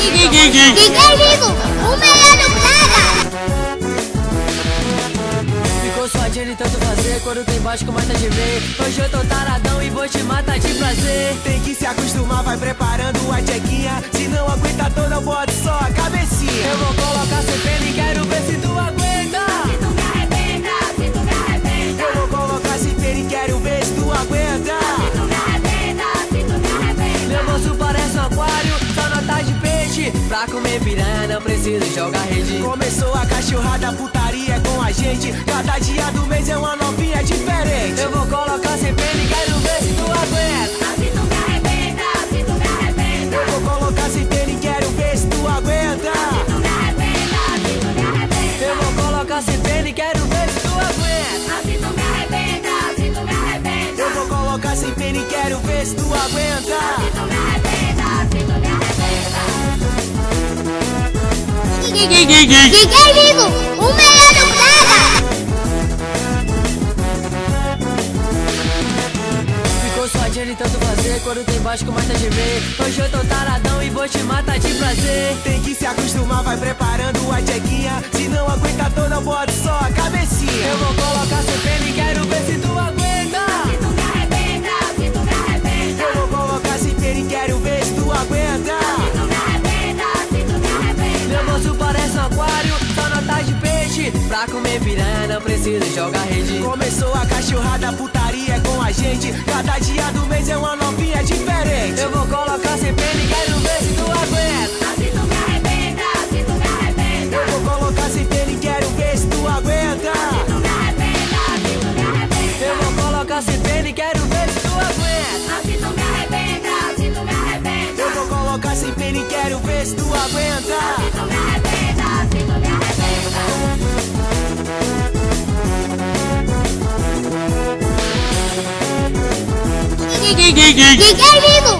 DJ Ligo, o melhor do Braga. Ficou suadinho de tanto fazer, quando tem baixo com mata de ver. Hoje eu tô taradão e vou te matar de prazer. Tem que se acostumar, vai preparando a tchequinha. Se não aguenta toda, eu boto só a cabecinha. Eu vou colocar sem pena e quero ver se tu aguenta. Se tu me arrebenta, se tu me arrebenta. Eu vou colocar sem pena e quero ver se tu aguenta. Se tu me arrebenta, se tu me arrebenta. Meu bolso parece um aquário, só nota de peixe. Pra comer piranha não preciso jogar rede. Começou a cachorrada, putaria é com a gente. Cada dia do mês é uma novinha diferente. Eu vou colocar sem pena e quero ver se tu aguenta. Se tu me arrebenta, se tu me arrebenta. Eu vou colocar sem pena e quero ver se tu aguenta. Se tu me arrebenta, se tu me arrebenta. Eu vou colocar sem pena e quero ver se tu aguenta. Se tu me arrebenta, se tu me arrebenta. Eu vou colocar sem pena e quero ver se tu aguenta. Se tu me arrebenta, se tu me arrebenta. DJ Ligo, o melhor do Braga. Ficou suadinho de tanto fazer, quando tem baixo com mata de ver. Hoje eu tô taradão e vou te matar de prazer. Tem que se acostumar, vai preparando a tchequinha. Se não aguenta toda, eu boto só a cabecinha. Eu vou colocar sem pena e quero ver se tu aguenta. Se tu me arrebenta, se tu me arrebenta. Eu vou colocar sem pena e quero ver se tu aguenta. Se tu me arrebenta, se tu me arrebenta. Meu bolso parece um aquário, só nota de peixe. Pra comer piranha não preciso jogar rede. Começou a cachorrada, putaria é com a gente. Cada dia do mês é uma novinha diferente. Eu vou colocar sem pena e quero ver se tu aguenta. Se tu me arrebenta, se tu me arrebenta. Eu vou colocar sem pena e quero ver se tu aguenta. Se tu me arrebenta, se tu me arrebenta. Eu vou colocar sem pena e quero ver se tu aguenta. Se tu me arrebenta, se tu me arrebenta. Eu vou colocar sem pena e quero ver se tu aguenta. Se tu me arrebenta, se tu me arrebenta. DJ Ligo,